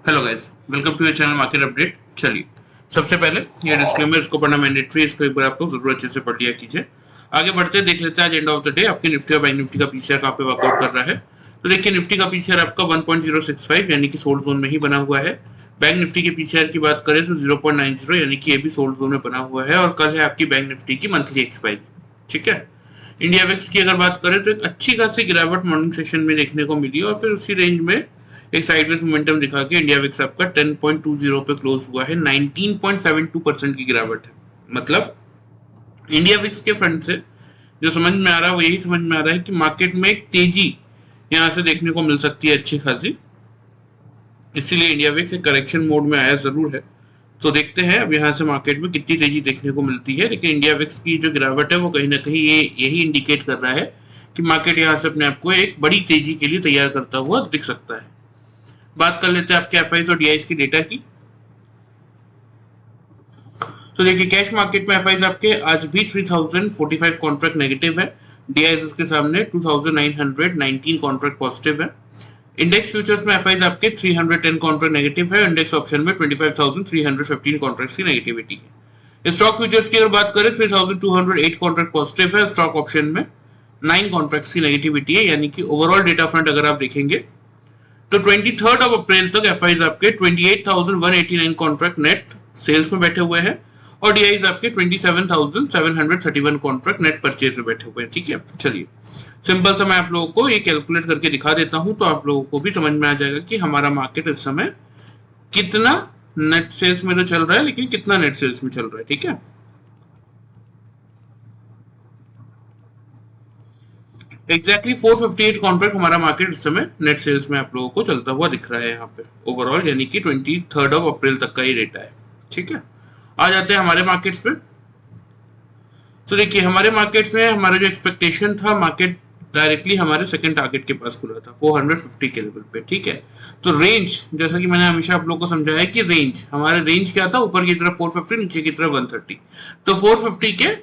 Hello guys, welcome to your channel market update. चलिए, सबसे पहले ये डिस्क्लेमर, इसको पढ़ना मैंडेटरी, इसको एक बार आप लोग जरूर अच्छे से पढ़ लिया कीजिए। आगे बढ़ते देख लेते हैं आज एंड ऑफ द डे आपकी निफ्टी और बैंक निफ्टी का पीसीआर कहाँ पे वर्कआउट कर रहा है। तो देखिए, निफ्टी का पीसीआर आपका 1.065 यानी कि सोल्ड जोन में ही बना हुआ है। बैंक निफ्टी के पीसीआर की बात करें तो 0.90 यानी कि ये भी सोल्ड जोन में बना हुआ है। और कल है आपकी बैंक निफ्टी की मंथली एक्सपायरी। ठीक है, इंडिया वेक्स की अगर बात करें तो एक अच्छी खासी गिरावट मॉर्निंग सेशन में देखने को मिली और फिर उसी रेंज में एक साइडवेज मोमेंटम दिखा के इंडिया विक्स आपका 10.20 पे क्लोज हुआ है। 19.72% की गिरावट है। मतलब इंडिया विक्स के फ्रंट से जो समझ में आ रहा है वो यही समझ में आ रहा है कि मार्केट में एक तेजी यहां से देखने को मिल सकती है अच्छी खासी। इसीलिए इंडिया विक्स एक करेक्शन मोड में आया जरूर है। तो देखते हैं अब यहाँ से मार्केट में कितनी तेजी देखने को मिलती है। लेकिन इंडिया विक्स की जो गिरावट है वो कहीं ना कहीं ये यही इंडिकेट कर रहा है कि मार्केट यहाँ से अपने आप को एक बड़ी तेजी के लिए तैयार करता हुआ दिख सकता है। बात कर लेते हैं आपके एफआईज और डीआईज की डेटा की। तो देखिए, कैश मार्केट में एफआईज आपके आज भी 3045 कॉन्ट्रैक्ट नेगेटिव है। डीआईज उसके सामने 2919 कॉन्ट्रैक्ट पॉजिटिव है। इंडेक्स फ्यूचर्स में एफआईज आपके 310 कॉन्ट्रैक्ट नेगेटिव है। इंडेक्स ऑप्शन में 25,315 कॉन्ट्रैक्ट्स की नेगेटिविटी है। स्टॉक फ्यूचर्स की अगर बात करें 3208 कॉन्ट्रैक्ट पॉजिटिव है। स्टॉक ऑप्शन में 9 कॉन्ट्रैक्ट्स की नेगेटिविटी है। यानी कि ओवरऑल डेटा फ्रंट अगर आप देखेंगे तो 23 अप्रैल तक एफआईज आपके 28,189 कॉन्ट्रैक्ट नेट सेल्स में बैठे हुए हैं और डीआईज आपके 27,731 कॉन्ट्रैक्ट नेट परचेज में बैठे हुए हैं। ठीक है, चलिए सिंपल सा मैं आप लोगों को ये कैलकुलेट करके दिखा देता हूं तो आप लोगों को भी समझ में आ जाएगा कि हमारा मार्केट इस समय कितना नेट सेल्स में तो चल रहा है, लेकिन कितना नेट सेल्स में चल रहा है। ठीक है, एग्जैक्टली 458 कॉन्ट्रैक्ट हमारा मार्केट इस समय नेट सेल्स में आप लोगों को चलता हुआ दिख रहा है यहाँ पे ओवरऑल, यानी कि 23 अप्रैल तक का ये डेटा है। ठीक है, आ जाते हैं हमारे मार्केट्स पे। तो देखिए, हमारे मार्केट्स में हमारा जो एक्सपेक्टेशन था, मार्केट डायरेक्टली हमारे सेकंड टारगेट के पास खुला था 450 के लेवल पे। ठीक है, तो रेंज जैसा कि मैंने हमेशा आप लोगों को समझाया कि रेंज हमारे रेंज क्या था, ऊपर की तरफ 450, नीचे की तरफ 130। तो 450 के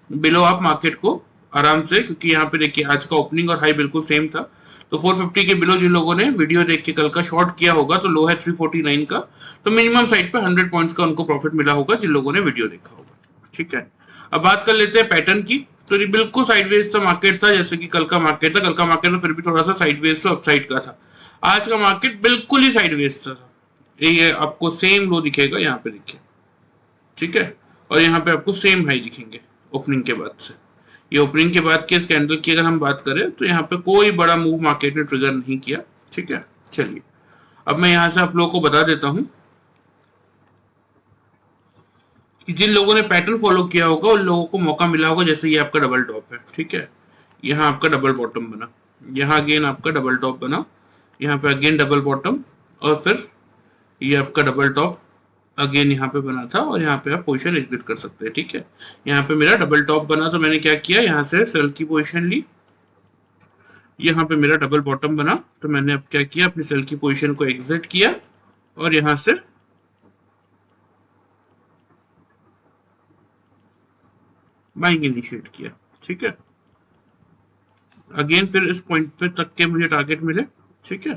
बिलो आप मार्केट को आराम से, क्योंकि यहाँ पे देखिए आज का ओपनिंग और हाई बिल्कुल सेम था, तो 450 के बिलो जिन लोगों ने वीडियो देख के कल का शॉर्ट किया होगा तो लो है 349 का, तो मिनिमम साइड पे 100 पॉइंट्स का उनको प्रॉफिट मिला होगा जिन लोगों ने वीडियो देखा होगा। ठीक है, अब बात कर लेते हैं पैटर्न की। तो ये बिल्कुल साइडवेज सा मार्केट था जैसे कि कल का मार्केट था। कल का मार्केट में फिर भी थोड़ा सा साइडवेज तो अपसाइड का था। आज का मार्केट बिल्कुल ही साइडवेज था। ये आपको सेम लो दिखेगा यहाँ पे, देखिए। ठीक है, और यहाँ पे आपको सेम हाई दिखेंगे ओपनिंग के बाद से। ये ओपनिंग के बाद के इस कैंडल की अगर हम बात करें तो यहाँ पे कोई बड़ा मूव मार्केट ने ट्रिगर नहीं किया। ठीक है, चलिए अब मैं यहाँ से आप लोगों को बता देता हूँ कि जिन लोगों ने पैटर्न फॉलो किया होगा उन लोगों को मौका मिला होगा। जैसे ये आपका डबल टॉप है, ठीक है, यहाँ आपका डबल बॉटम बना, यहाँ अगेन आपका डबल टॉप बना, यहाँ पे अगेन डबल बॉटम, और फिर ये आपका डबल टॉप अगेन यहाँ पे बना था और यहाँ पे आप पोजीशन एग्जिट कर सकते हैं। ठीक है, यहाँ पे मेरा डबल टॉप बना तो मैंने क्या किया, यहाँ से सेल की पोजीशन ली। यहाँ पे मेरा डबल बॉटम बना तो मैंने अब क्या किया, अपनी सेल की पोजीशन को एग्जिट किया और यहाँ से बाइंग इनिशिएट किया। ठीक है, अगेन फिर इस पॉइंट पे तक के मुझे टारगेट मिले। ठीक है,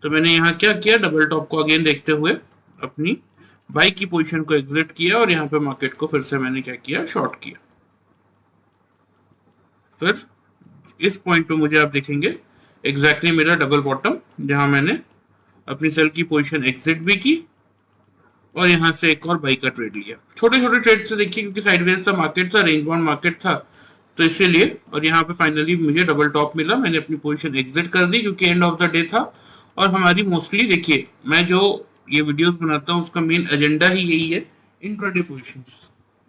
तो मैंने यहाँ क्या किया, डबल टॉप को अगेन देखते हुए अपनी बाई की पोजीशन को एग्जिट किया और यहाँ पे मार्केट को फिर से मैंने क्या किया, शॉर्ट किया। फिर इस पॉइंट पे मुझे आप देखेंगे एग्जैक्टली मेरा डबल बॉटम, जहां मैंने अपनी सेल की पोजीशन एग्जिट भी की और यहाँ से एक और बाई का ट्रेड लिया। छोटे छोटे ट्रेड से देखिए, क्योंकि साइडवेज सा मार्केट था, रेंज बाउंड मार्केट था, तो इसीलिए। और यहाँ पे फाइनली मुझे डबल टॉप मिला, मैंने अपनी पोजीशन एग्जिट कर दी क्योंकि एंड ऑफ द डे था। और हमारी मोस्टली देखिए, मैं जो ये वीडियोस बनाता हूँ उसका मेन एजेंडा ही यही है, इंट्राडे पोजीशंस।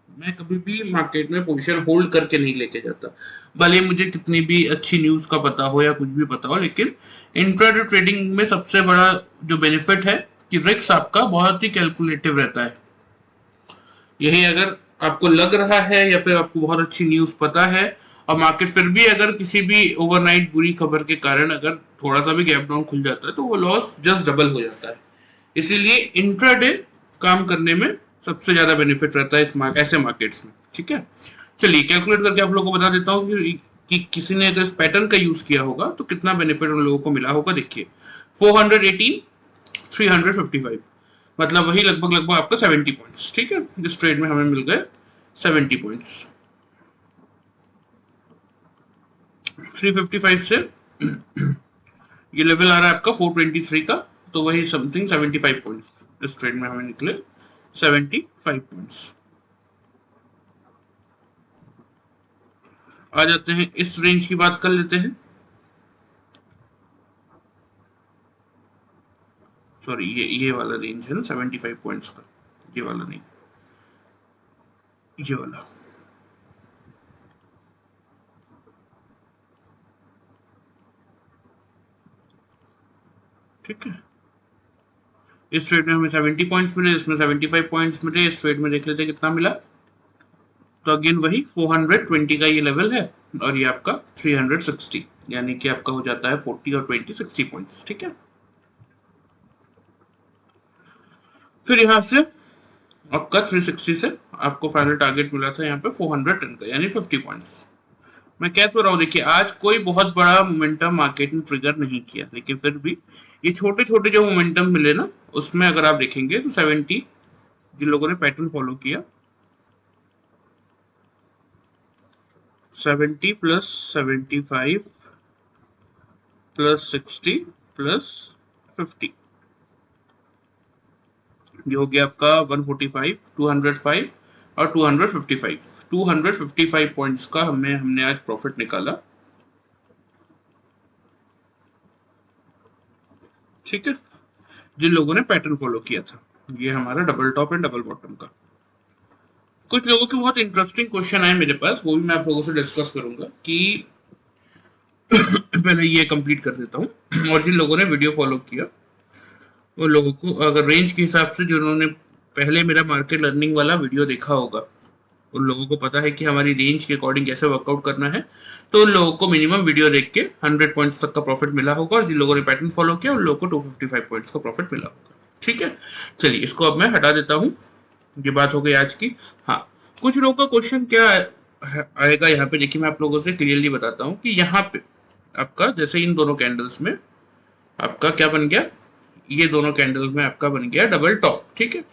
मैं कभी भी मार्केट में पोजीशन होल्ड करके नहीं लेके जाता, भले मुझे कितनी भी अच्छी न्यूज का पता हो या कुछ भी पता हो। लेकिन इंट्राडे ट्रेडिंग में सबसे बड़ा जो बेनिफिट है कि रिस्क आपका बहुत ही कैलकुलेटिव रहता है। यही अगर आपको लग रहा है या फिर आपको बहुत अच्छी न्यूज पता है और मार्केट फिर भी अगर किसी भी ओवरनाइट बुरी खबर के कारण अगर थोड़ा सा भी गैप डाउन खुल जाता है तो वो लॉस जस्ट डबल हो जाता है। इसीलिए इंट्राडे काम करने में सबसे ज्यादा बेनिफिट रहता है ऐसे मार्केट्स में। ठीक है, चलिए कैलकुलेट करके आप लोगों को बता देता हूँ कि किसी ने अगर इस पैटर्न का यूज किया होगा तो कितना बेनिफिट उन लोगों को मिला होगा। देखिए 418, 355, मतलब वही लगभग लगभग आपका 70 पॉइंट्स। ठीक है, इस ट्रेड में हमें मिल गए 70 पॉइंट्स। 355 से ये लेवल आ रहा है आपका 423 का, तो वही समथिंग 75 पॉइंट्स। इस ट्रेड में हमें निकले 75 पॉइंट्स। आ जाते हैं इस रेंज की बात कर लेते हैं। सॉरी, ये वाला रेंज है ना 75 पॉइंट्स का, ये वाला नहीं, ये वाला। ठीक है, इस ट्रेड में हमें 70 पॉइंट्स मिले, इसमें 75 पॉइंट्स मिले। इस ट्रेड में देख लेते हैं कितना मिला। तो अगेन वही 420 का ये लेवल है, और ये आपका 360, यानी कि आपका हो जाता है 40 और 20 60 पॉइंट्स। ठीक है, फिर यहाँ से आपका 360 से आपको फाइनल टारगेट मिला था यहाँ पे 410 का, यानी 50 पॉइंट्स। मैं कह तो रहा हूँ, देखिए आज कोई बहुत बड़ा मोमेंटम मार्केट ने ट्रिगर नहीं किया, लेकिन फिर भी ये छोटे छोटे जो मोमेंटम मिले ना, उसमें अगर आप देखेंगे तो 70 जिन लोगों ने पैटर्न फॉलो किया, 70 प्लस 75 प्लस 60 प्लस 50, जो हो गया आपका 145, 205 और 255। 255 पॉइंट्स का हमने आज प्रॉफिट निकाला। ठीक है, जिन लोगों ने पैटर्न फॉलो किया था। ये हमारा double top and double bottom का। कुछ लोगों के बहुत इंटरेस्टिंग क्वेश्चन आए मेरे पास, वो भी मैं आप लोगों से डिस्कस करूंगा कि पहले ये कंप्लीट कर देता हूँ। और जिन लोगों ने वीडियो फॉलो किया उन लोगों को, अगर रेंज के हिसाब से जिन्होंने पहले मेरा मार्केट लर्निंग वाला वीडियो देखा होगा, उन लोगों को पता है कि हमारी रेंज के अकॉर्डिंग कैसे वर्कआउट करना है। तो उन लोगों को मिनिमम वीडियो देख के 100 पॉइंट्स तक का प्रॉफिट मिला होगा, और जिन लोगों ने पैटर्न फॉलो किया उन लोगों को 255 पॉइंट्स का प्रॉफिट मिला होगा। ठीक है, चलिए इसको अब मैं हटा देता हूँ। ये बात हो गई आज की। हाँ, कुछ लोगों का क्वेश्चन क्या आएगा यहाँ पे, देखिए मैं आप लोगों से क्लियरली बताता हूँ कि यहाँ पे आपका जैसे इन दोनों कैंडल्स में आपका क्या बन गया, ये दोनों कैंडल्स में आपका बन गया डबल टॉप। ठीक है,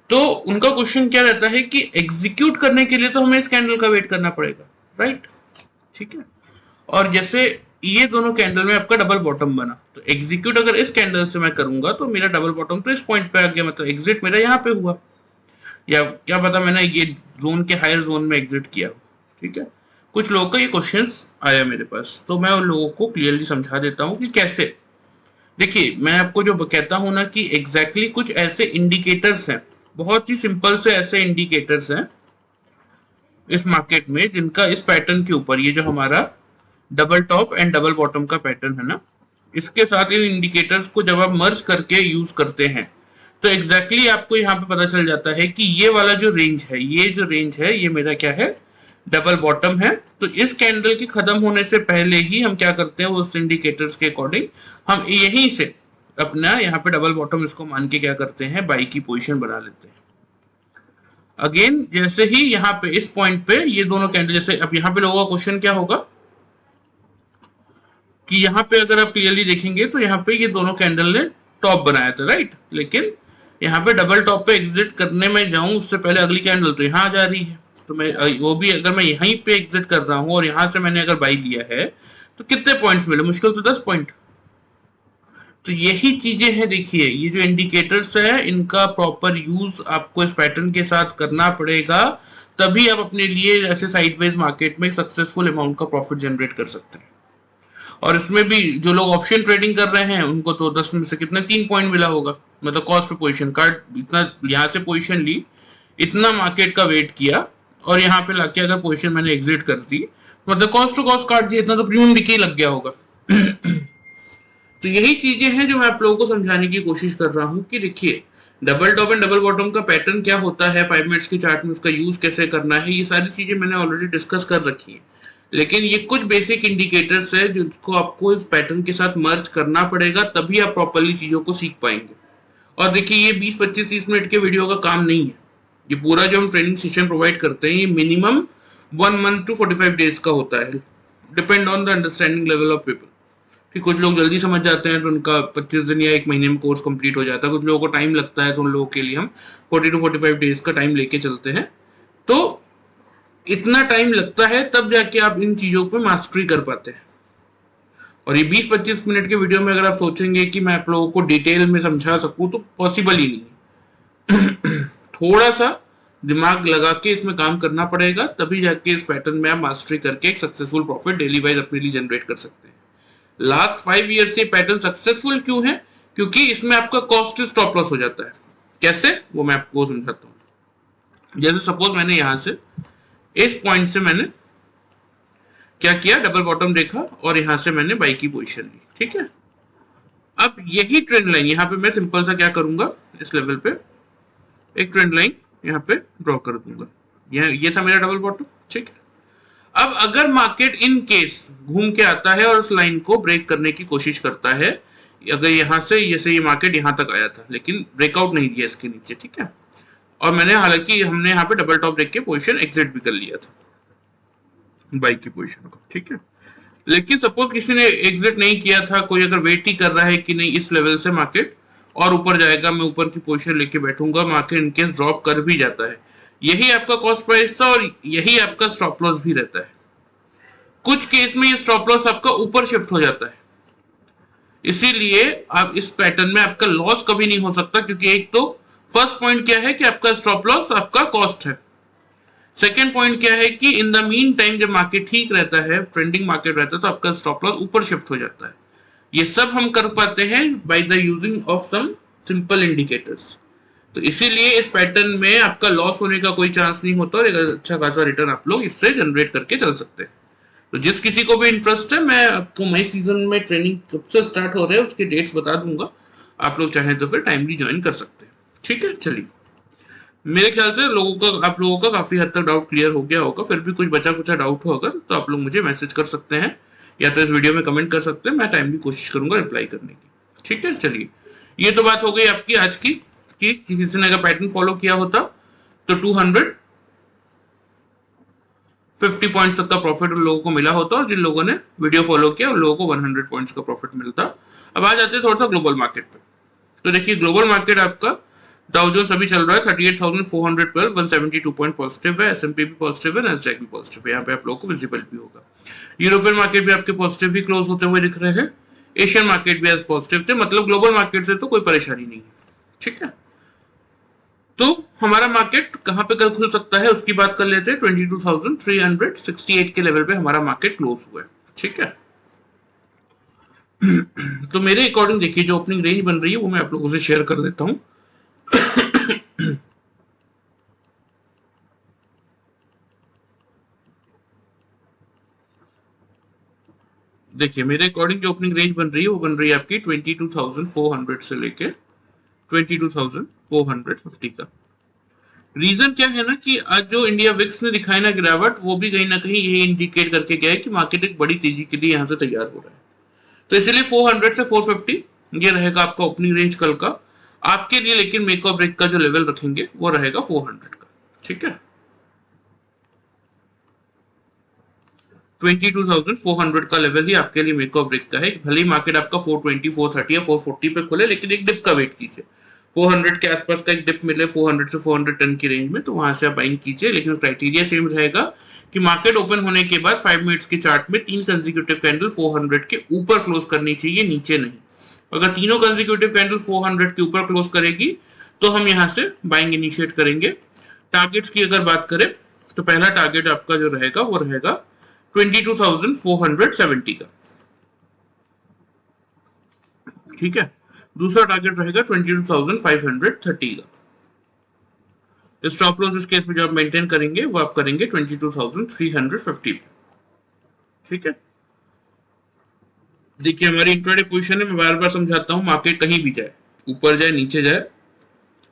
तो उनका क्वेश्चन क्या रहता है कि एग्जीक्यूट करने के लिए तो हमें इस कैंडल का वेट करना पड़ेगा, राइट। ठीक है, और जैसे ये दोनों कैंडल में आपका डबल बॉटम बना, तो एग्जीक्यूट अगर इस कैंडल से मैं करूंगा तो मेरा डबल बॉटम तो इस पॉइंट पे आ गया, मतलब एग्जिट मेरा यहाँ पे हुआ, या क्या पता मैंने ये जोन के हायर जोन में एग्जिट किया। ठीक है, कुछ लोगों का ये क्वेश्चंस आया मेरे पास, तो मैं उन लोगों को क्लियरली समझा देता हूँ कि कैसे। देखिए मैं आपको जो कहता हूँ ना कि एग्जैक्टली कुछ ऐसे इंडिकेटर्स हैं, बहुत ही सिंपल से ऐसे इंडिकेटर्स हैं इस मार्केट में, जिनका इस पैटर्न के ऊपर, ये जो हमारा double top and double bottom का पैटर्न है ना, इसके साथ इन इंडिकेटर्स को जब आप मर्ज करके यूज करते हैं तो एग्जैक्टली आपको यहाँ पे पता चल जाता है कि ये वाला जो रेंज है, ये जो रेंज है, ये मेरा क्या है, डबल बॉटम है। तो इस कैंडल के खत्म होने से पहले ही हम क्या करते हैं, उस इंडिकेटर्स के अकॉर्डिंग हम यहीं से अपना यहाँ पे डबल बॉटम इसको मान के क्या करते हैं, बाई की पोजीशन बना लेते हैं। अगेन जैसे ही यहाँ पे इस पॉइंट पे ये दोनों कैंडल, जैसे अब यहाँ पे लोगों का क्वेश्चन क्या होगा कि यहाँ पे अगर आप क्लियरली देखेंगे तो यहाँ पे ये दोनों कैंडल ने टॉप बनाया था, राइट। लेकिन यहाँ पे डबल टॉप पे एग्जिट करने में जाऊं उससे पहले अगली कैंडल तो यहाँ आ जा रही है, तो मैं वो भी अगर मैं यहीं पे एग्जिट कर रहा हूँ और यहाँ से मैंने अगर बाई लिया है तो कितने पॉइंट्स मिले, मुश्किल तो 10 पॉइंट। तो यही चीजें हैं, देखिए ये जो इंडिकेटर्स है इनका प्रॉपर यूज आपको इस पैटर्न के साथ करना पड़ेगा, तभी आप अपने लिए ऐसे साइडवेज मार्केट में सक्सेसफुल अमाउंट का प्रॉफिट जनरेट कर सकते हैं। और इसमें भी जो लोग ऑप्शन ट्रेडिंग कर रहे हैं उनको तो 10 में से कितने 3 पॉइंट मिला होगा, मतलब कॉस्ट पे पोजीशन कार्ड, इतना यहाँ से पोजीशन ली, इतना मार्केट का वेट किया और यहाँ पे लाके अगर पोजीशन मैंने एग्जिट कर दी, मतलब कॉस्ट टू कॉस्ट काट दिया, इतना तो प्रीमियम डिके लग गया होगा। तो यही चीजें हैं जो मैं आप लोगों को समझाने की कोशिश कर रहा हूँ कि देखिए double top and double bottom का पैटर्न क्या होता है, 5 मिनट्स की चार्ट में उसका यूज कैसे करना है, ये सारी चीजें मैंने ऑलरेडी डिस्कस कर रखी है। लेकिन ये कुछ बेसिक इंडिकेटर्स है जिनको आपको इस पैटर्न के साथ मर्ज करना पड़ेगा, तभी आप प्रॉपर्ली चीजों को सीख पाएंगे। और देखिए ये 20, 25, 30 मिनट के वीडियो का काम नहीं है, ये पूरा जो हम ट्रेनिंग सेशन प्रोवाइड करते हैं ये मिनिमम 1 मंथ टू 45 डेज का होता है, depend on the understanding level of people. कि कुछ लोग जल्दी समझ जाते हैं तो उनका 25 दिन या 1 महीने में कोर्स कंप्लीट हो जाता है, कुछ लोगों को टाइम लगता है, तो उन लोगों के लिए हम 40 टू 45 डेज का टाइम लेके चलते हैं। तो इतना टाइम लगता है तब जाके आप इन चीज़ों पे मास्टरी कर पाते हैं। और ये 20-25 मिनट के वीडियो में अगर आप सोचेंगे कि मैं आप लोगों को डिटेल में समझा सकूं तो पॉसिबल ही नहीं। थोड़ा सा दिमाग लगा के इसमें काम करना पड़ेगा, तभी जाके इस पैटर्न में आप मास्टरी करके एक सक्सेसफुल प्रॉफिट डेली वाइज अपने लिए जनरेट कर सकते हैं। लास्ट 5 ईयर से पैटर्न सक्सेसफुल क्यों है? क्योंकि इसमें आपका कॉस्ट स्टॉप लॉस हो जाता है। कैसे, वो मैं आपको समझाता हूँ। जैसे सपोज मैंने यहां से इस पॉइंट से मैंने क्या किया, डबल बॉटम देखा और यहां से मैंने बाई की पोजीशन ली, ठीक है। अब यही ट्रेंड लाइन यहां पे मैं सिंपल सा क्या करूंगा, इस लेवल पे एक ट्रेंड लाइन यहां पे ड्रॉ कर दूंगा। ये था मेरा डबल बॉटम, ठीक है। अब अगर मार्केट इन केस घूम के आता है और उस लाइन को ब्रेक करने की कोशिश करता है, अगर यहां से जैसे ये मार्केट यहां तक आया था लेकिन ब्रेकआउट नहीं दिया इसके नीचे, ठीक है, और मैंने हालांकि हमने यहाँ पे डबल टॉप देख के पोजीशन एग्जिट भी कर लिया था बाई की पोजीशन को, ठीक है। लेकिन सपोज किसी ने एग्जिट नहीं किया था, कोई अगर वेट ही कर रहा है कि नहीं इस लेवल से मार्केट और ऊपर जाएगा, मैं ऊपर की पोजीशन लेके बैठूंगा, मार्केट इनकेस ड्रॉप कर भी जाता है, यही आपका कॉस्ट प्राइस था और यही आपका स्टॉप लॉस भी रहता है। कुछ केस में ये स्टॉप लॉस आपका ऊपर शिफ्ट हो जाता है, इसीलिए आप इस पैटर्न में आपका लॉस कभी नहीं हो सकता, क्योंकि एक तो फर्स्ट पॉइंट क्या है कि आपका स्टॉप लॉस आपका कॉस्ट है। सेकेंड पॉइंट क्या है कि इन द मीन टाइम जब मार्केट ठीक रहता है, ट्रेंडिंग मार्केट रहता है, तो आपका स्टॉप लॉस ऊपर शिफ्ट हो जाता है। ये सब हम कर पाते हैं by the using of some simple indicators. तो इसीलिए इस पैटर्न में आपका लॉस होने का कोई चांस नहीं होता और एक अच्छा खासा रिटर्न आप लोग इससे जनरेट करके चल सकते हैं। तो जिस किसी को भी इंटरेस्ट है, मैं आपको मई सीजन में ट्रेनिंग कब से स्टार्ट हो रहे हैं उसके डेट्स बता दूंगा, आप लोग चाहें तो फिर टाइमली ज्वाइन कर सकते हैं, ठीक है। चलिए, मेरे ख्याल से आप लोगों का काफी हद तक डाउट क्लियर हो गया होगा। फिर भी कुछ बचा कुछ डाउट हो अगर, तो आप लोग मुझे मैसेज कर सकते हैं या तो इस वीडियो में कमेंट कर सकते हैं, मैं टाइमली कोशिश करूंगा रिप्लाई करने की, ठीक है। चलिए, ये तो बात हो गई आपकी आज की कि किसी ने अगर पैटर्न फॉलो किया होता तो 250 पॉइंट्स तक का प्रॉफिट उन लोगों को मिला होता, और जिन लोगों ने वीडियो फॉलो किया उन लोगों को 100 पॉइंट्स का प्रॉफिट मिलता। अब आ जाते हैं थोड़ा सा ग्लोबल मार्केट पे। तो देखिए, ग्लोबल मार्केट आपका डाउ जोन्स अभी चल रहा है 38,412, 172 पॉइंट पॉजिटिव है, एसएनपी भी पॉजिटिव है, नैस्डैक भी पॉजिटिव है, यहाँ पे आप लोगों को विजिबल भी होगा। यूरोपियन मार्केट भी आपके पॉजिटिव ही क्लोज होते हुए दिख रहे हैं, एशियन मार्केट भी आज पॉजिटिव थे, मतलब ग्लोबल मार्केट से तो कोई परेशानी नहीं है, ठीक है। तो हमारा मार्केट कहां पे कल खुल सकता है उसकी बात कर लेते हैं। 22,368 के लेवल पे हमारा मार्केट क्लोज हुआ है, ठीक है। तो मेरे अकॉर्डिंग देखिए, जो ओपनिंग रेंज बन रही है वो मैं आप लोगों से शेयर कर देता हूं। देखिए, मेरे अकॉर्डिंग जो ओपनिंग रेंज बन रही है वो बन रही है आपकी 22,400 से लेके 22,450 का। रीजन क्या है ना कि आज जो इंडिया विक्स ने दिखाई ना गिरावट, वो भी कहीं ना कहीं यही इंडिकेट करके गया है कि मार्केट एक बड़ी तेजी के लिए यहाँ से तैयार हो रहा है। तो इसलिए 400 से 450 ये रहेगा आपका ओपनिंग रेंज कल का आपके लिए, लेकिन मेक और ब्रेक का जो लेवल रखेंगे वो रहेगा 400 का, ठीक है। 22,400 का लेवल ही आपके लिए मेक और ब्रेक का है। भले ही मार्केट आपका 420, 430 या 440 पे खुले, लेकिन एक डिप का वेट कीजिए, 400 के आसपास का एक डिप मिले 400 से 410 की रेंज में, तो वहां से आप बाइंग कीजिए। लेकिन क्राइटेरिया सेम रहेगा कि मार्केट ओपन होने के बाद 5 मिनट्स के चार्ट में 3 कंसेक्यूटिव कैंडल 400 के ऊपर क्लोज करनी चाहिए, नीचे नहीं। अगर तीनों कंसेक्यूटिव कैंडल 400 के ऊपर क्लोज करेगी तो हम यहाँ से बाइंग इनिशिएट करेंगे। टारगेट्स की अगर बात करें तो पहला टारगेट आपका जो रहेगा वो रहेगा 22,470 का, ठीक है। दूसरा टारगेट रहेगा 22,530 का। स्टॉप लॉस इस केस में जो आप मेंटेन करेंगे वो आप करेंगे 22,350 पे, ठीक है। देखिए, हमारी इंट्राडे पोजीशन है, मैं बार बार समझाता हूँ, मार्केट कहीं भी जाए, ऊपर जाए नीचे जाए,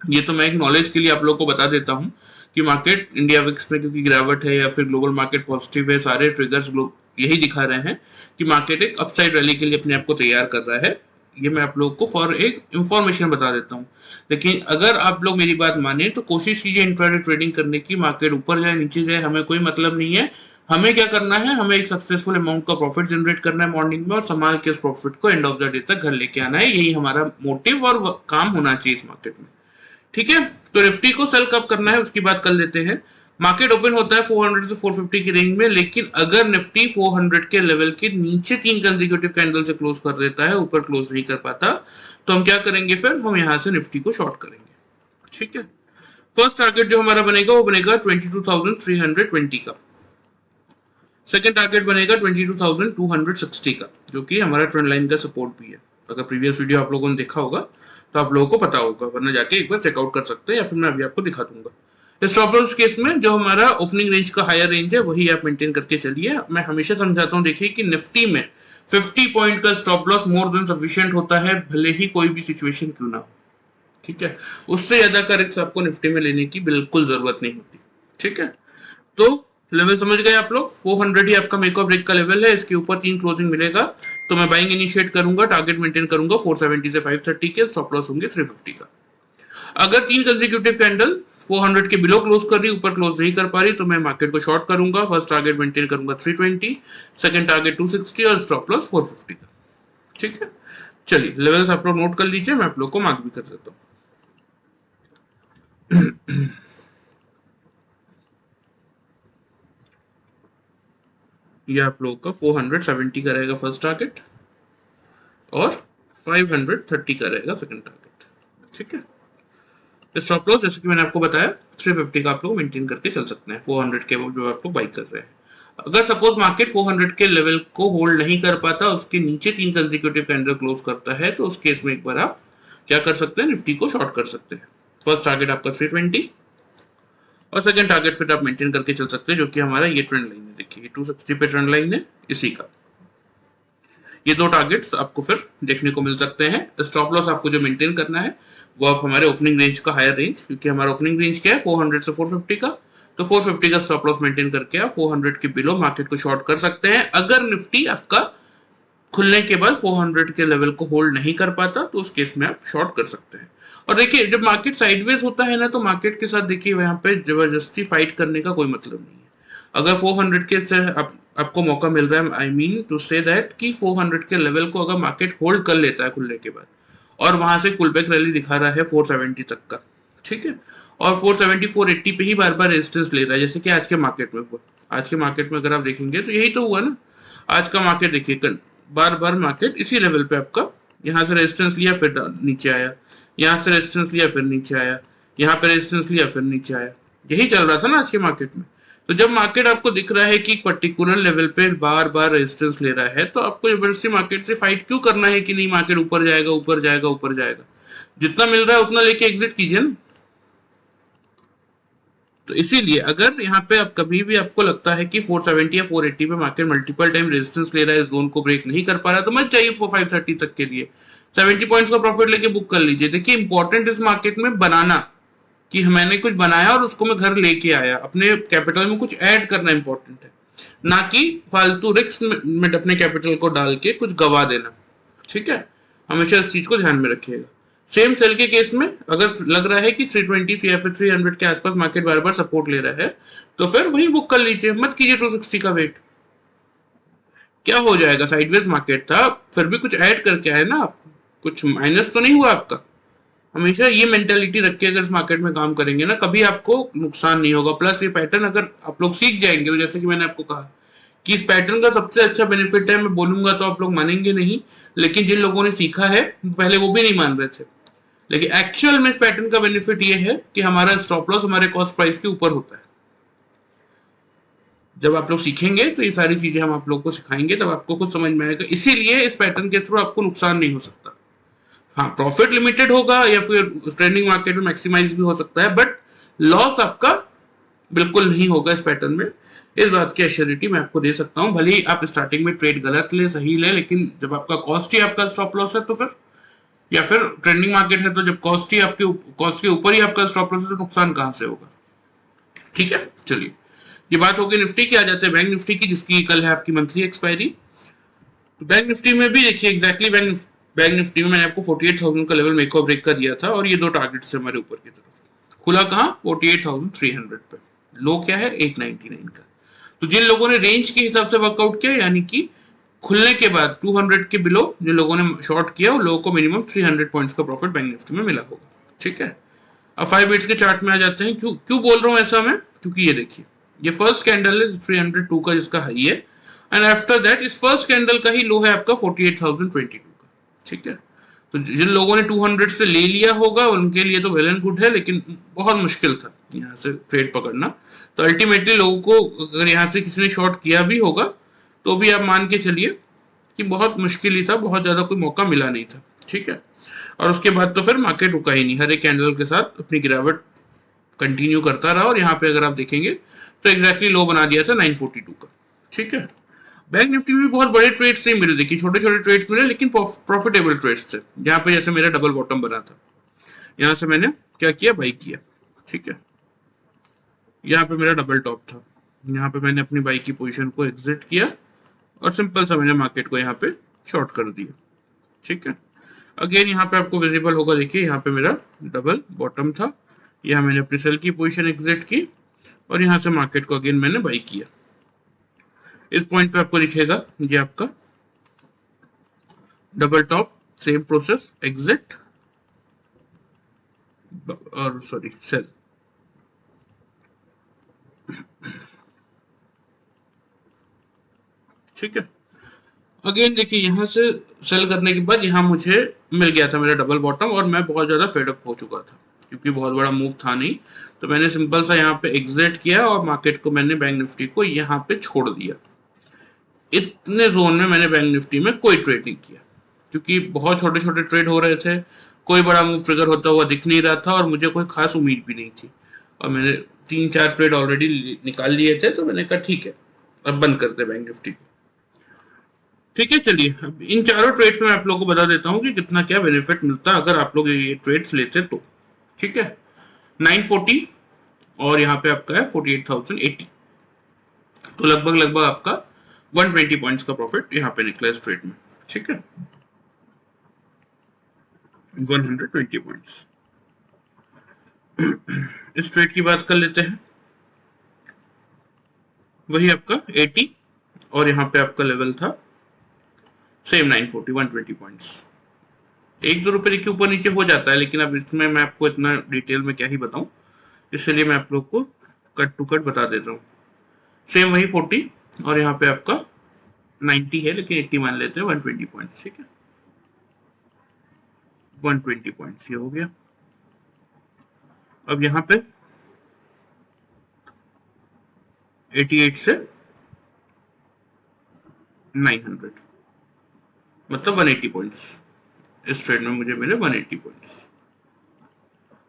ये तो मैं एक नॉलेज के लिए आप लोगों को बता देता हूँ कि मार्केट इंडिया विक्स में क्योंकि गिरावट है या फिर ग्लोबल मार्केट पॉजिटिव है, सारे ट्रिगर्स लोग यही दिखा रहे हैं कि मार्केट एक अपसाइड रैली के लिए अपने आप को तैयार कर रहा है। ये मैं आप लोगों को फॉर एक इंफॉर्मेशन बता देता हूँ। लेकिन अगर आप लोग मेरी बात माने तो कोशिश कीजिए इंट्राडे ट्रेडिंग करने की, मार्केट ऊपर जाए नीचे जाए हमें कोई मतलब नहीं है, हमें क्या करना है, हमें एक सक्सेसफुल अमाउंट का प्रॉफिट जनरेट करना है मॉर्निंग में और संभाल के इस प्रॉफिट को एंड ऑफ द डे तक घर लेके आना है। यही हमारा मोटिव और काम होना चाहिए इस मार्केट में। ठीक है, तो निफ्टी को सेल कब करना है उसकी बात कर लेते हैं। मार्केट ओपन होता है 400 से 450 की रेंज में, लेकिन अगर निफ्टी 400 के लेवल के नीचे 3 कंसेक्यूटिव कैंडल से क्लोज कर देता है, ऊपर क्लोज नहीं कर पाता, तो हम क्या करेंगे, फिर हम यहां से निफ्टी को शॉर्ट करेंगे। ठीक है, फर्स्ट टारगेट जो हमारा बनेगा वो बनेगा 22,320 का। सेकंड टारगेट बनेगा 22,260 का, जो कि हमारा ट्रेंड लाइन का सपोर्ट भी है। अगर प्रीवियस वीडियो आप लोगों ने देखा होगा तो आप लोगों को पता होगा, वरना जाके एक बार चेकआउट कर सकते हैं या फिर मैं अभी आपको दिखा दूंगा। स्टॉप लॉस केस में जो हमारा ओपनिंग रेंज का हायर रेंज है वही आप मेंटेन करके चलिए। मैं हमेशा समझाता हूँ, देखिए कि निफ्टी में 50 पॉइंट का stop loss more than sufficient होता है, भले ही कोई भी सिचुएशन क्यों ना हो। ठीक है, उससे ज्यादा का रिस्क आपको निफ्टी में लेने की बिल्कुल जरूरत नहीं होती। ठीक है, तो लेवल समझ गए आप लोग, 400 ही आपका मेक और ब्रेक का लेवल है, इसके ऊपर 3 क्लोजिंग मिलेगा तो मैं बाइंग इनिशिएट करूंगा, टारगेट मेंटेन करूंगा 470 से 530 के, स्टॉप लॉस होंगे 350 का। अगर 3 कंसेक्यूटिव कैंडल 400 के बिलो क्लोज कर रही, ऊपर क्लोज नहीं कर पा रही, तो मैं मार्केट को शॉर्ट करूंगा। फर्स्ट टारगेट मेंटेन करूंगा 320, सेकंड टारगेट 260 और स्टॉप लॉस 450 का। ठीक है, चलिए लेवल्स आप लोग नोट कर लीजिए, मैं आप लोग को मार्क भी कर देता हूँ। ये आप लोगों का 470 का रहेगा फर्स्ट टारगेट और 530 का रहेगा सेकंड टारगेट। ठीक है, स्टॉप लॉस जैसे कि मैंने आपको बताया 350 का आप लोग मेंटेन करके चल सकते हैं 400 के जो आप लोग बाई कर रहे हैं। अगर सपोज मार्केट 400 के लेवल को होल्ड नहीं कर पाता, उसके नीचे 3 कंसेक्यूटिव कैंडल क्लोज करता है, तो उस केस में एक बार आप क्या कर सकते हैं, निफ्टी को शॉर्ट कर सकते हैं। फर्स्ट टारगेट आपका 320 और सेकंड टारगेट फिर आप मेंटेन करके चल सकते हैं, जो कि हमारा ये ट्रेंड लाइन है। देखिए 260 पे ट्रेंड लाइन है इसी का। ये दो टारगेट्स आपको फिर देखने को मिल सकते हैं। स्टॉप लॉस आपको जो मेंटेन करना है वो आप हमारे ओपनिंग रेंज का हायर रेंज, क्योंकि हमारा ओपनिंग रेंज क्या है 400 से 450 का, तो 450 का स्टॉप लॉस मेंटेन करके आप 400 के बिलो मार्केट को शॉर्ट कर सकते हैं। अगर निफ्टी आपका खुलने के बाद 400 के लेवल को होल्ड नहीं कर पाता, तो उस केस में आप शॉर्ट कर सकते हैं। और देखिए जब मार्केट साइडवेज होता है ना, तो मार्केट के साथ देखिए यहाँ पे जबरदस्ती फाइट करने का कोई मतलब नहीं है। अगर 400 के से आपको मौका मिल रहा है, I mean to say that कि 400 के लेवल को अगर मार्केट होल्ड कर लेता है खुलने के बाद और वहां से पुलबैक रैली दिखा रहा है 470 तक का, ठीक है, और 470 480 पे ही बार बार रेजिस्टेंस ले रहा है, जैसे कि आज के मार्केट में हुआ। आज के मार्केट में अगर आप देखेंगे तो यही तो हुआ ना। आज का मार्केट देखिए बार बार मार्केट इसी लेवल पे आपका यहाँ से रेजिस्टेंस लिया फिर नीचे आया, यहाँ से रेजिस्टेंस लिया फिर नीचे आया, यहाँ पे रेजिस्टेंस लिया फिर नीचे आया, यही चल रहा था ना आज के मार्केट में। तो जब मार्केट आपको दिख रहा है कि पर्टिकुलर लेवल पे बार बार रेजिस्टेंस ले रहा है, तो आपको जबरदस्ती मार्केट से फाइट क्यों करना है कि नहीं मार्केट ऊपर जाएगा ऊपर जाएगा ऊपर जाएगा। जितना मिल रहा है उतना लेके एग्जिट कीजिए ना। तो इसीलिए अगर यहाँ पे आप कभी भी आपको लगता है कि 470 या 480 पे मार्केट मल्टीपल टाइम रेजिस्टेंस ले रहा है, जोन को ब्रेक नहीं कर पा रहा, तो मत चाहिए 530 तक के लिए 70 पॉइंट्स का प्रॉफिट लेके बुक कर लीजिए। देखिए इंपॉर्टेंट इस मार्केट में बनाना कि मैंने कुछ बनाया और उसको मैं घर लेके आया, अपने कैपिटल में कुछ ऐड करना इंपॉर्टेंट है, ना कि फालतू रिस्क में अपने कैपिटल को डाल के कुछ गवा देना। ठीक है, हमेशा इस चीज को ध्यान में रखिएगा। सेम सेल के केस में अगर लग रहा है कि 320 या फिर 300 के आसपास मार्केट बार बार सपोर्ट ले रहा है, तो फिर वही बुक कर लीजिए, मत कीजिए 260 का वेट। क्या हो जाएगा, साइडवेज मार्केट था, फिर भी कुछ ऐड करके आए ना आप, कुछ माइनस तो नहीं हुआ आपका। हमेशा ये मेंटेलिटी रख के अगर इस मार्केट में काम करेंगे ना, कभी आपको नुकसान नहीं होगा। प्लस ये पैटर्न अगर आप लोग सीख जाएंगे, तो जैसे कि मैंने आपको कहा कि इस पैटर्न का सबसे अच्छा बेनिफिट है, मैं बोलूंगा तो आप लोग मानेंगे नहीं, लेकिन जिन लोगों ने सीखा है पहले वो भी नहीं मान रहे थे, लेकिन एक्चुअल में इस पैटर्न का बेनिफिट ये है कि हमारा स्टॉप लॉस हमारे कॉस्ट प्राइस के ऊपर होता है। जब आप लोग सीखेंगे तो ये सारी चीजें हम आप लोग को सिखाएंगे, तब आपको कुछ समझ में आएगा। इसीलिए इस पैटर्न के थ्रू आपको नुकसान नहीं हो सकता। हाँ, प्रॉफिट लिमिटेड होगा या फिर ट्रेंडिंग मार्केट में मैक्सिमाइज भी हो सकता है, बट लॉस आपका बिल्कुल नहीं होगा इस पैटर्न में। इस बात की एश्योरिटी मैं आपको दे सकता हूँ। भले ही आप स्टार्टिंग में ट्रेड गलत ले सही ले, लेकिन जब आपका कॉस्ट ही आपका स्टॉप लॉस है तो फिर, या फिर ट्रेंडिंग मार्केट है तो जब कॉस्ट ही आपके कॉस्ट के ऊपर ही आपका स्टॉप लॉस है, तो नुकसान कहां से होगा। ठीक है, चलिए ये बात होगी निफ्टी की। आ जाते हैं बैंक निफ्टी की, जिसकी कल है आपकी मंथली एक्सपायरी। तो बैंक निफ्टी में भी देखिए एग्जैक्टली बैंक निफ्टी में मैंने आपको 48,000 का लेवल मेक और ब्रेक का दिया था, और ये दो टारगेट्स है हमारे ऊपर की तरफ। खुला कहाँ, 48,300 पे। लो क्या है 899 का। तो जिन लोगों ने रेंज के हिसाब से वर्कआउट किया, यानी कि खुलने के बाद 200 के बिलो जिन लोगों ने शॉर्ट किया उन लोगों को मिनिमम 300 पॉइंट्स का प्रॉफिट बैंक निफ्टी में मिला होगा। ठीक है, अब 5 मिनट्स के चार्ट में आ जाते हैं। क्यों क्यों बोल रहा हूँ ऐसा मैं, क्योंकि ये देखिए ये फर्स्ट कैंडल है 302 का जिसका हाई है, एंड आफ्टर दैट इस फर्स्ट कैंडल का ही लो है आपका 48,022 का। ठीक है, तो जिन लोगों ने 200 से ले लिया होगा उनके लिए तो वेल एंड गुड है, लेकिन बहुत मुश्किल था यहाँ से ट्रेड पकड़ना। तो अल्टीमेटली लोगों को अगर यहाँ से किसी ने शॉर्ट किया भी होगा तो भी आप मान के चलिए कि बहुत मुश्किल ही था, बहुत ज्यादा कोई मौका मिला नहीं था। ठीक है, और उसके बाद तो फिर मार्केट रुका ही नहीं, हर एक कैंडल के साथ अपनी गिरावट कंटिन्यू करता रहा, और यहाँ पे अगर आप देखेंगे तो एग्जैक्टली लो बना दिया था 942 का। ठीक है, बैंक निफ्टी में भी बहुत बड़े ट्रेड्स नहीं मिले, देखिए छोटे छोटे ट्रेड्स मिले लेकिन प्रॉफिटेबल ट्रेड्स थे। यहाँ पे जैसे मेरा डबल बॉटम बना था, यहाँ से मैंने क्या किया, बाई किया। ठीक है, यहाँ पे मेरा डबल टॉप था, यहाँ पे मैंने अपनी बाई की पोजीशन को एग्जिट किया और सिंपल सा मैंने मार्केट को यहाँ पे शॉर्ट कर दिया। ठीक है, अगेन यहाँ पे आपको विजिबल होगा, देखिए यहाँ पे मेरा डबल बॉटम था, यहाँ मैंने अपनी सेल की पोजीशन एग्जिट की और यहाँ से मार्केट को अगेन मैंने बाई किया। इस पॉइंट पे आपको दिखेगा ये आपका double top, same process, exit और सॉरी सेल। ठीक है, अगेन देखिए यहाँ से सेल करने के बाद यहाँ मुझे मिल गया था मेरा डबल बॉटम और मैं बहुत ज्यादा फेडअप हो चुका था क्योंकि बहुत बड़ा मूव था नहीं, तो मैंने सिंपल सा यहाँ पे एग्जिट किया और मार्केट को मैंने बैंक निफ्टी को यहाँ पे छोड़ दिया। इतने जोन में मैंने बैंक निफ्टी में कोई ट्रेड नहीं किया क्योंकि बहुत छोटे छोटे ट्रेड हो रहे थे, कोई बड़ा मूव ट्रिगर होता हुआ दिख नहीं रहा था और मुझे कोई खास उम्मीद भी नहीं थी, और मैंने 3-4 ट्रेड ऑलरेडी निकाल लिए थे, तो मैंने कहा ठीक है अब बंद करते बैंक निफ्टी को। ठीक है, चलिए अब इन चारों ट्रेड्स में आप लोगों को बता देता हूँ कि कितना क्या बेनिफिट मिलता अगर आप लोग ये ट्रेड्स लेते तो। ठीक है, 940 और यहाँ पे आपका है 48,080, तो लगभग लगभग आपका 120 पॉइंट्स का प्रॉफिट यहाँ पे निकला इस ट्रेड में। ठीक है, 120 पॉइंट्स। इस ट्रेड की बात कर लेते हैं, वही आपका 80 और यहाँ पे आपका लेवल था सेम 940, 120 पॉइंट्स। 1-2 रुपए देखिए ऊपर नीचे हो जाता है, लेकिन अब इसमें मैं आपको इतना डिटेल में क्या ही बताऊं, इसलिए मैं आप लोग को कट टू कट बता देता हूँ। सेम वही 40 और यहाँ पे आपका 90 है, लेकिन 80 मान लेते हैं, 120 पॉइंट्स। ठीक है, 120 पॉइंट्स ये हो गया। अब यहाँ पे 88 से 900 मतलब 180 पॉइंट्स इस ट्रेड में मुझे मिले, 180 पॉइंट्स।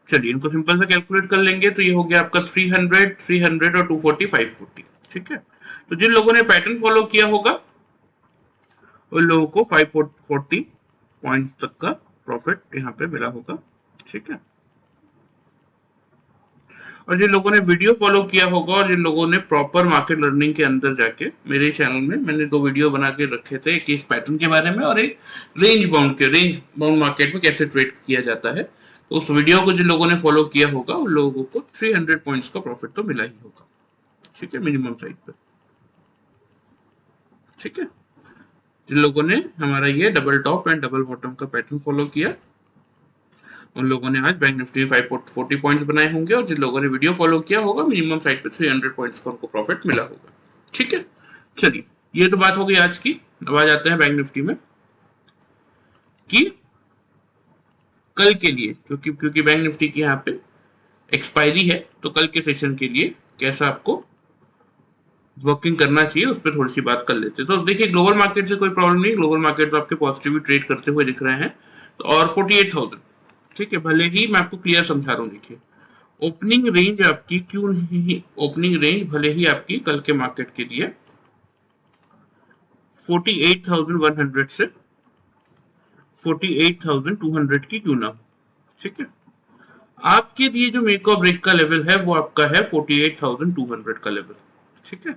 चलिए इनको सिंपल सा कैलकुलेट कर लेंगे, तो ये हो गया आपका 300, 300 और 240, 540। ठीक है, तो जिन लोगों ने पैटर्न फॉलो किया होगा उन लोगों को 540 पॉइंट्स तक का प्रॉफिट यहाँ पे मिला होगा। ठीक है, और जिन लोगों ने वीडियो फॉलो किया होगा और जिन लोगों ने प्रॉपर मार्केट लर्निंग के अंदर जाके, मेरे चैनल में मैंने 2 वीडियो बना के रखे थे, एक इस पैटर्न के बारे में और एक रेंज बाउंड मार्केट में कैसे ट्रेड किया जाता है, तो उस वीडियो को जिन लोगों ने फॉलो किया होगा उन लोगों को 300 पॉइंट्स का प्रॉफिट तो मिला ही होगा। ठीक है, मिनिमम साइड पे। ठीक है, जिन लोगों ने हमारा ये double top and double bottom का पैटर्न फॉलो किया उन लोगों ने आज बैंक निफ्टी में 540 पॉइंट्स बनाए होंगे, और जिन लोगों ने वीडियो फॉलो किया होगा मिनिमम साइड पे 300 पॉइंट्स का उनको प्रॉफिट मिला होगा। ठीक है, चलिए ये तो बात हो गई आज की। अब आ जाते हैं बैंक निफ्टी में कि कल के लिए, क्योंकि बैंक निफ्टी की यहाँ पे एक्सपायरी है, तो कल के सेशन के लिए कैसा आपको वर्किंग करना चाहिए उस पर थोड़ी सी बात कर लेते हैं। तो देखिए ग्लोबल मार्केट से कोई प्रॉब्लम नहीं, ग्लोबल मार्केट तो आपके पॉजिटिव ट्रेड करते हुए दिख रहे हैं, तो और 48,000। ठीक है, भले ही मैं आपको क्लियर समझा रहा हूँ, देखिए ओपनिंग रेंज आपकी क्यों नहीं, ओपनिंग रेंज भले ही आपकी कल के मार्केट के लिए 48,100 से 48,200 की क्यों ना हो। ठीक है, आपके लिए जो मेक और ब्रेक का लेवल है वो आपका है 48,200 का लेवल। ठीक है,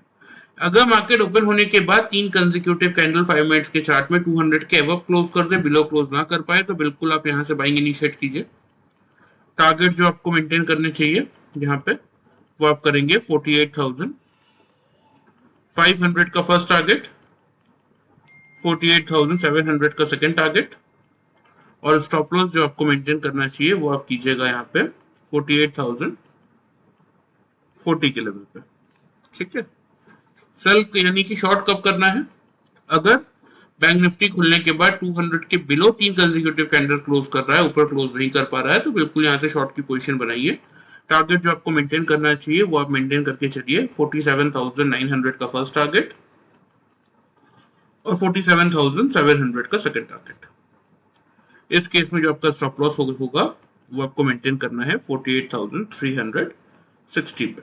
अगर मार्केट ओपन होने के बाद 3 कंसेक्यूटिव कैंडल 5 मिनट्स के चार्ट में 200 के अबव क्लोज कर दे, बिलो क्लोज ना कर पाए, तो बिल्कुल आप यहां से बाइंग इनिशिएट कीजिए। टारगेट जो आपको मेंटेन करने चाहिए यहाँ पे वो आप करेंगे 48,000 500 का फर्स्ट टारगेट, 48,700 का सेकेंड टारगेट, और स्टॉप लॉस जो आपको मेंटेन करना चाहिए वो आप कीजिएगा यहाँ पे 48,040 के लेवल पे। ठीक है, सेल यानी कि शॉर्ट कब करना है? अगर बैंक निफ्टी खुलने के बाद 200 के बिलो 3 कंसेक्यूटिव कैंडल क्लोज कर रहा है, ऊपर क्लोज नहीं कर पा रहा है, तो बिल्कुल यहाँ से शॉर्ट की पोजीशन बनाइए। टारगेट जो आपको मेंटेन करना चाहिए वो आप मेंटेन करके चलिए, 47,900 का फर्स्ट टारगेट और 47,700 का सेकेंड टारगेट। इस केस में जो आपका स्टॉप लॉस होगा वो आपको मेंटेन करना है 48,360 पे।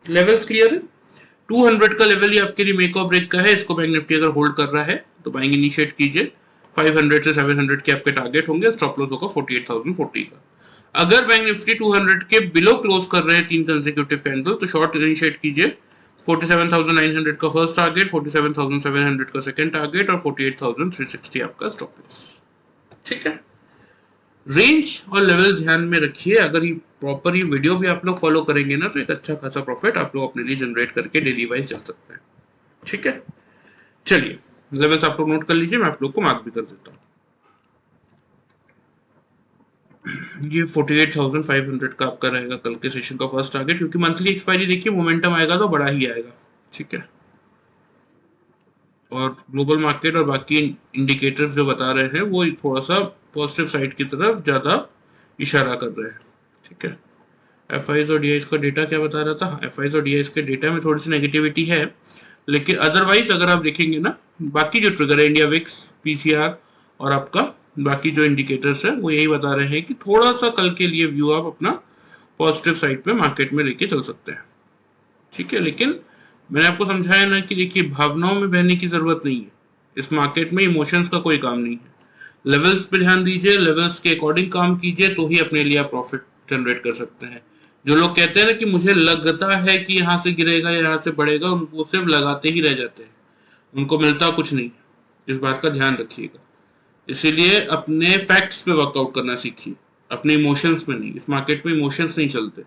लेवल्स क्लियर है? 200 का लेवल ये आपके लिए मेक और ब्रेक का है। इसको बैंक निफ्टी अगर होल्ड कर रहा है तो बाइंग इनिशिएट कीजिए। 500 से 700 के आपके टारगेट होंगे, स्टॉप लॉस होगा 48,040 का। अगर बैंक निफ्टी 200 के बिलो क्लोज कर रहे हैं 3 कंसेक्यूटिव कैंडल तो शॉर्ट इनिशिएट कीजिए। 47,900 का फर्स्ट टारगेट, 47,700 का सेकंड टारगेट और 48,360 आपका स्टॉप लॉस। ठीक है, रेंज और लेवल ध्यान में रखिए। अगर ये प्रॉपर ये वीडियो भी आप लोग फॉलो करेंगे ना तो एक अच्छा खासा प्रॉफिट आप लोग अपने लिए जनरेट करके डेली वाइज चल सकते हैं। ठीक है, चलिए लेवल्स आप लोग नोट कर लीजिए, मैं आप लोग को मार्क भी कर देता हूँ। ये 48,500 का आपका रहेगा कल के सेशन का फर्स्ट टारगेट, क्योंकि मंथली एक्सपायरी देखिए मोमेंटम आएगा तो बड़ा ही आएगा। ठीक है, और ग्लोबल मार्केट और बाकी इंडिकेटर्स जो बता रहे हैं वो थोड़ा सा पॉजिटिव साइड की तरफ ज़्यादा इशारा कर रहे हैं। ठीक है, एफआईज और डीआईज का डेटा क्या बता रहा था? एफआईज और डीआईज के डेटा में थोड़ी सी नेगेटिविटी है, लेकिन अदरवाइज अगर आप देखेंगे ना, बाकी जो ट्रिगर है इंडिया विक्स, पीसीआर और आपका बाकी जो इंडिकेटर्स है वो यही बता रहे हैं कि थोड़ा सा कल के लिए व्यू आप अपना पॉजिटिव साइड पे मार्केट में लेके चल सकते हैं। ठीक है, लेकिन मैंने आपको समझाया ना कि देखिए भावनाओं में बहने की जरूरत नहीं है। इस मार्केट में इमोशंस का कोई काम नहीं है। लेवल्स पे ध्यान दीजिए, लेवल्स के अकॉर्डिंग काम कीजिए तो ही अपने लिए आप प्रॉफिट जनरेट कर सकते हैं। जो लोग कहते हैं ना कि मुझे लगता है कि यहाँ से गिरेगा या यहाँ से बढ़ेगा, उनको सिर्फ लगाते ही रह जाते हैं, उनको मिलता कुछ नहीं। इस बात का ध्यान रखिएगा। इसीलिए अपने फैक्ट्स पे वर्कआउट करना सीखिए, अपने इमोशंस में नहीं। इस मार्केट में इमोशंस नहीं चलते।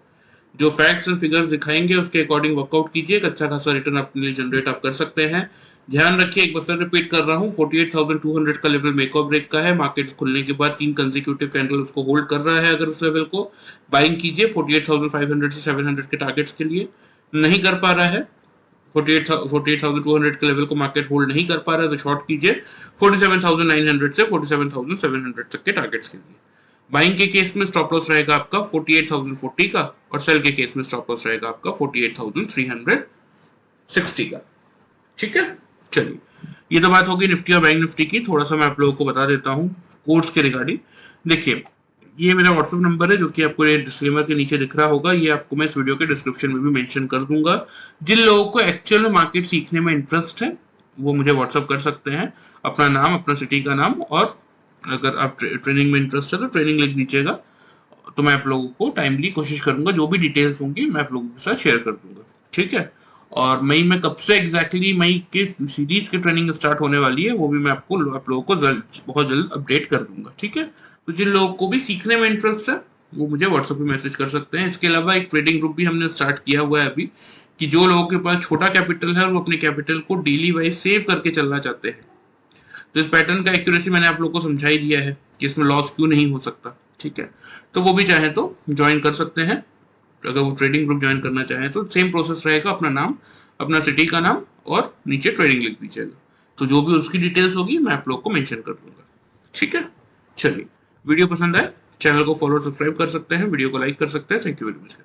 जो फैक्ट्स एंड फिगर्स दिखाएंगे उसके अकॉर्डिंग वर्कआउट कीजिए, एक अच्छा खासा रिटर्न अपने लिए जनरेट आप कर सकते हैं। ध्यान रखिए, एक बार फिर रिपीट कर रहा हूँ, 48,200 का लेवल मेक और ब्रेक का है। मार्केट खुलने के बाद 3 कंसेक्यूटिव कैंडल उसको होल्ड कर रहा है। अगर उस लेवल को बाइंग कीजिए 48,500 से 700 के टारगेट्स के लिए। नहीं कर पा रहा है 48,200 के लेवल को मार्केट होल्ड नहीं कर पा रहा है तो शॉर्ट कीजिए 47,900 से 47,700 तक के टारगेट्स के लिए। बाइंग के केस में स्टॉप लॉस रहेगा आपका 48,040 का और सेल के केस में स्टॉप लॉस रहेगा आपका 48,360 का। ठीक है, चलिए ये तो बात होगी निफ्टी और बैंक निफ्टी की। थोड़ा सा मैं आप लोगों को बता देता हूँ कोर्स के रिगार्डिंग। देखिए ये मेरा व्हाट्सएप नंबर है जो कि आपको ये डिस्क्लेमर के नीचे दिख रहा होगा, ये आपको मैं इस वीडियो के डिस्क्रिप्शन में भी मेंशन कर दूंगा। जिन लोगों को एक्चुअल में मार्केट सीखने में इंटरेस्ट है वो मुझे व्हाट्सएप कर सकते हैं, अपना नाम, अपना सिटी का नाम, और अगर आप ट्रेनिंग में इंटरेस्ट है तो ट्रेनिंग लिख दीजिएगा, तो मैं आप लोगों को टाइमली कोशिश करूंगा जो भी डिटेल्स होंगी मैं आप लोगों के साथ शेयर कर दूंगा। ठीक है, और मई में कब से एग्जैक्टली मई के सीरीज की ट्रेनिंग स्टार्ट होने वाली है वो भी मैं आपको आप लोगों को बहुत जल्द अपडेट कर दूंगा। ठीक है, तो जिन लोगों को भी सीखने में इंटरेस्ट है वो मुझे व्हाट्सएप पे मैसेज कर सकते हैं। इसके अलावा एक ट्रेडिंग ग्रुप भी हमने स्टार्ट किया हुआ है अभी, कि जो लोगों के पास छोटा कैपिटल है और वो अपने कैपिटल को डेली वाइज सेव करके चलना चाहते हैं। तो इस पैटर्न का एक्यूरेसी मैंने आप लोग को समझा ही दिया है कि इसमें लॉस क्यों नहीं हो सकता। ठीक है, तो वो भी चाहे तो ज्वाइन कर सकते हैं। अगर वो ट्रेडिंग ग्रुप ज्वाइन करना चाहें तो सेम प्रोसेस रहेगा, अपना नाम, अपना सिटी का नाम और नीचे ट्रेडिंग लिख दीजिएगा, तो जो भी उसकी डिटेल्स होगी मैं आप लोग को मेंशन कर दूंगा। ठीक है, चलिए वीडियो पसंद आए चैनल को फॉलो सब्सक्राइब कर सकते हैं, वीडियो को लाइक कर सकते हैं। Thank you very much.